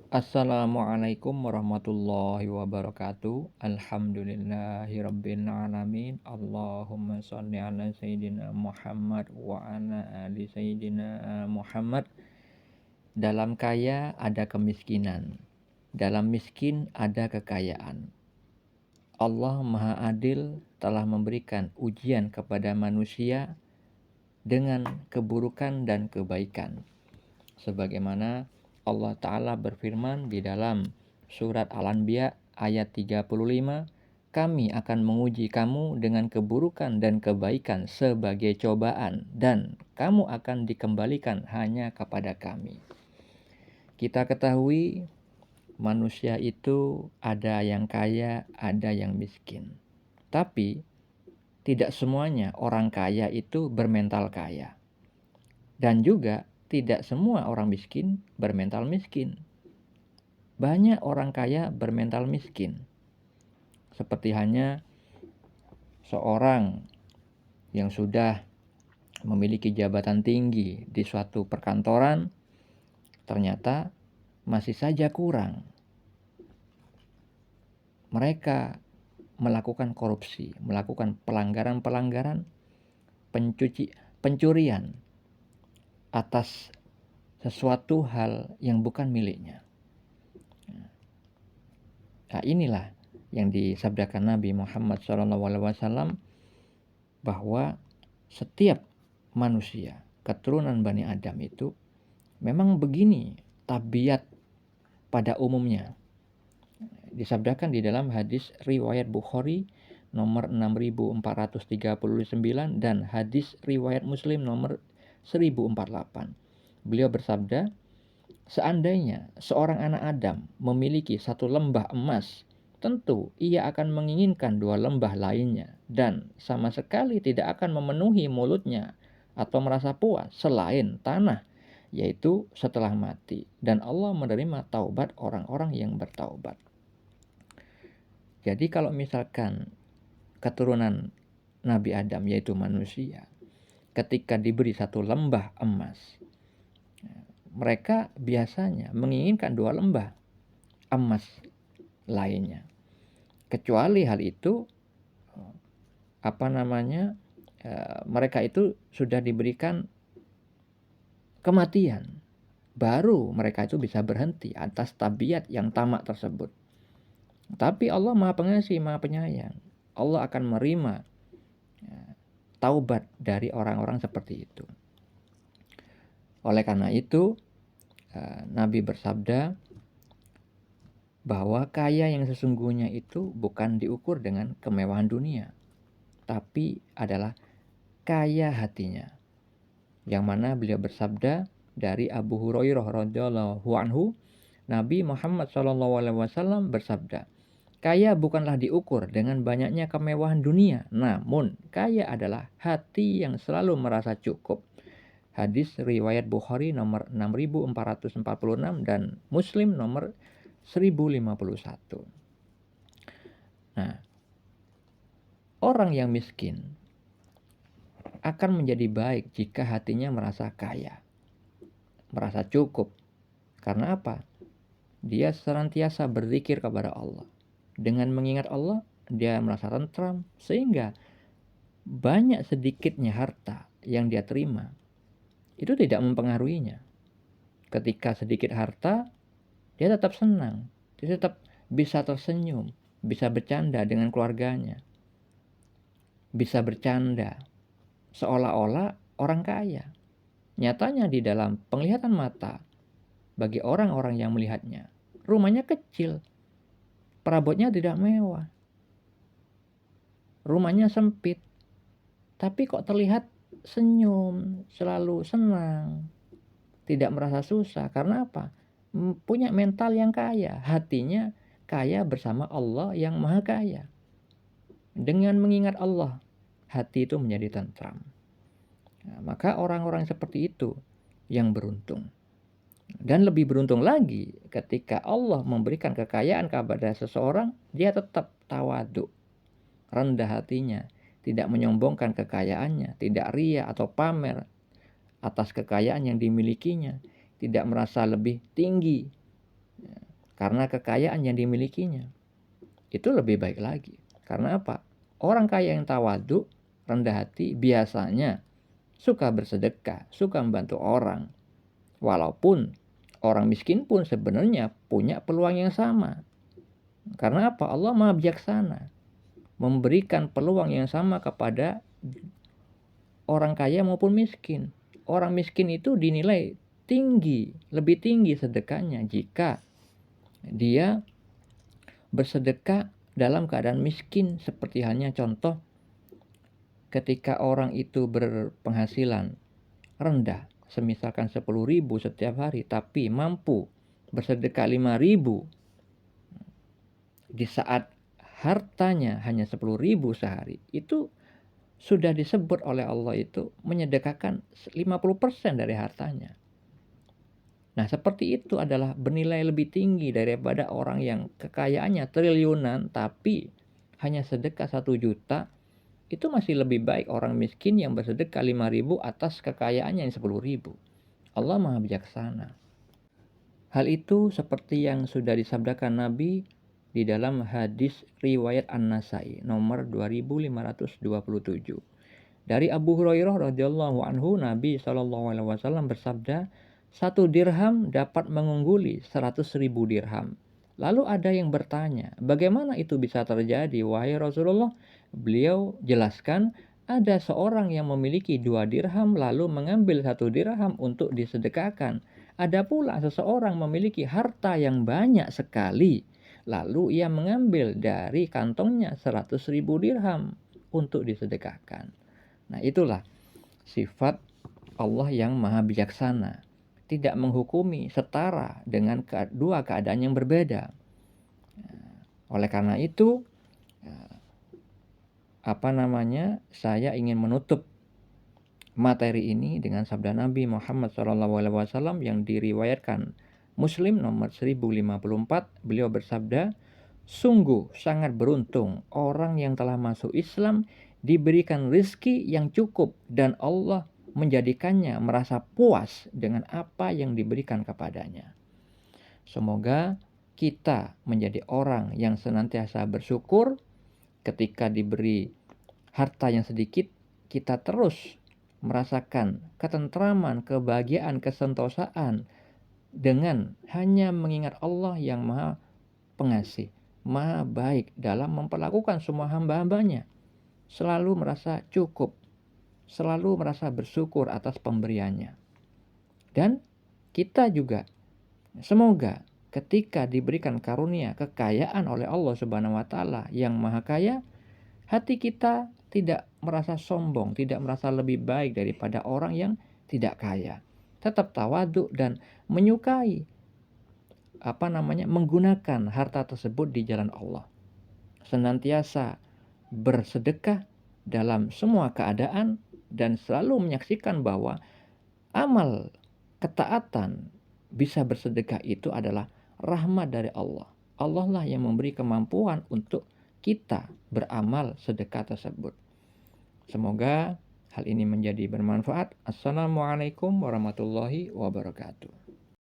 Assalamualaikum warahmatullahi wabarakatuh. Alhamdulillahirabbil alamin. Allahumma shalli ala sayyidina Muhammad wa ala ali sayyidina Muhammad. Dalam kaya ada kemiskinan, dalam miskin ada kekayaan. Allah Maha Adil telah memberikan ujian kepada manusia dengan keburukan dan kebaikan. Sebagaimana Allah Ta'ala berfirman di dalam surat Al-Anbiya ayat 35, kami akan menguji kamu dengan keburukan dan kebaikan sebagai cobaan, dan kamu akan dikembalikan hanya kepada kami. Kita ketahui manusia itu ada yang kaya, ada yang miskin. Tapi tidak semuanya orang kaya itu bermental kaya. Dan juga tidak semua orang miskin bermental miskin. Banyak orang kaya bermental miskin. Seperti hanya seorang yang sudah memiliki jabatan tinggi di suatu perkantoran, ternyata masih saja kurang. Mereka melakukan korupsi, melakukan pelanggaran-pelanggaran, pencurian atas sesuatu hal yang bukan miliknya. Nah, inilah yang disabdakan Nabi Muhammad SAW, bahwa setiap manusia keturunan Bani Adam itu memang begini tabiat pada umumnya. Disabdakan di dalam hadis riwayat Bukhari nomor 6439 dan hadis riwayat Muslim nomor 1048. Beliau bersabda, seandainya seorang anak Adam memiliki satu lembah emas, tentu ia akan menginginkan dua lembah lainnya, dan sama sekali tidak akan memenuhi mulutnya atau merasa puas selain tanah, yaitu setelah mati. Dan Allah menerima taubat orang-orang yang bertaubat. Jadi kalau misalkan keturunan Nabi Adam, yaitu manusia, ketika diberi satu lembah emas, mereka biasanya menginginkan dua lembah emas lainnya. Kecuali hal itu mereka itu sudah diberikan kematian, baru mereka itu bisa berhenti atas tabiat yang tamak tersebut. Tapi Allah Maha Pengasih, Maha Penyayang. Allah akan menerima taubat dari orang-orang seperti itu. Oleh karena itu, Nabi bersabda bahwa kaya yang sesungguhnya itu bukan diukur dengan kemewahan dunia, tapi adalah kaya hatinya. Yang mana beliau bersabda dari Abu Hurairah radhiyallahu anhu, Nabi Muhammad SAW bersabda, kaya bukanlah diukur dengan banyaknya kemewahan dunia, namun kaya adalah hati yang selalu merasa cukup. Hadis riwayat Bukhari nomor 6446 dan Muslim nomor 1051. Nah, orang yang miskin akan menjadi baik jika hatinya merasa kaya, merasa cukup. Karena apa? Dia senantiasa berzikir kepada Allah. Dengan mengingat Allah, dia merasa tentram, sehingga banyak sedikitnya harta yang dia terima itu tidak mempengaruhinya. Ketika sedikit harta, dia tetap senang, dia tetap bisa tersenyum, bisa bercanda dengan keluarganya, bisa bercanda seolah-olah orang kaya. Nyatanya di dalam penglihatan mata, bagi orang-orang yang melihatnya, rumahnya kecil, perabotnya tidak mewah, rumahnya sempit, tapi kok terlihat senyum, selalu senang, tidak merasa susah. Karena apa? Punya mental yang kaya, hatinya kaya bersama Allah yang Maha Kaya. Dengan mengingat Allah, hati itu menjadi tentram. Nah, maka orang-orang seperti itu yang beruntung. Dan lebih beruntung lagi ketika Allah memberikan kekayaan kepada seseorang, dia tetap tawadhu, rendah hatinya, tidak menyombongkan kekayaannya, tidak ria atau pamer atas kekayaan yang dimilikinya, tidak merasa lebih tinggi karena kekayaan yang dimilikinya. Itu lebih baik lagi. Karena apa? Orang kaya yang tawadhu, rendah hati, biasanya suka bersedekah, suka membantu orang. Walaupun orang miskin pun sebenarnya punya peluang yang sama. Karena apa? Allah Maha Bijaksana, memberikan peluang yang sama kepada orang kaya maupun miskin. Orang miskin itu dinilai tinggi, lebih tinggi sedekahnya jika dia bersedekah dalam keadaan miskin. Seperti halnya contoh ketika orang itu berpenghasilan rendah, semisalkan 10.000 setiap hari, tapi mampu bersedekah 5.000 di saat hartanya hanya 10.000 sehari, itu sudah disebut oleh Allah itu menyedekahkan 50% dari hartanya. Nah, seperti itu adalah bernilai lebih tinggi daripada orang yang kekayaannya triliunan tapi hanya sedekah 1 juta. Itu masih lebih baik orang miskin yang bersedekah 5.000 atas kekayaannya yang 10.000. Allah Maha Bijaksana. Hal itu seperti yang sudah disabdakan Nabi di dalam hadis riwayat An-Nasai nomor 2527. Dari Abu Hurairah radhiyallahu anhu, Nabi SAW bersabda, 1 dirham dapat mengungguli 100.000 dirham. Lalu ada yang bertanya, bagaimana itu bisa terjadi wahai Rasulullah? Beliau jelaskan, ada seorang yang memiliki 2 dirham lalu mengambil 1 dirham untuk disedekahkan. Ada pula seseorang memiliki harta yang banyak sekali, lalu ia mengambil dari kantongnya 100.000 dirham untuk disedekahkan. Nah, itulah sifat Allah yang Maha Bijaksana, tidak menghukumi setara dengan dua keadaan yang berbeda. Oleh karena itu, saya ingin menutup materi ini dengan sabda Nabi Muhammad SAW yang diriwayatkan Muslim nomor 1054. Beliau bersabda, sungguh sangat beruntung orang yang telah masuk Islam diberikan rezeki yang cukup dan Allah menjadikannya merasa puas dengan apa yang diberikan kepadanya. Semoga kita menjadi orang yang senantiasa bersyukur. Ketika diberi harta yang sedikit, kita terus merasakan ketentraman, kebahagiaan, kesentosaan dengan hanya mengingat Allah yang Maha Pengasih, Maha Baik dalam memperlakukan semua hamba-hambanya. Selalu merasa cukup, selalu merasa bersyukur atas pemberiannya. Dan kita juga semoga ketika diberikan karunia kekayaan oleh Allah Subhanahu wa taala yang Maha Kaya, hati kita tidak merasa sombong, tidak merasa lebih baik daripada orang yang tidak kaya. Tetap tawadhu dan menyukai menggunakan harta tersebut di jalan Allah. Senantiasa bersedekah dalam semua keadaan dan selalu menyaksikan bahwa amal ketaatan bisa bersedekah itu adalah rahmat dari Allah. Allah lah yang memberi kemampuan untuk kita beramal sedekah tersebut. Semoga hal ini menjadi bermanfaat. Assalamualaikum warahmatullahi wabarakatuh.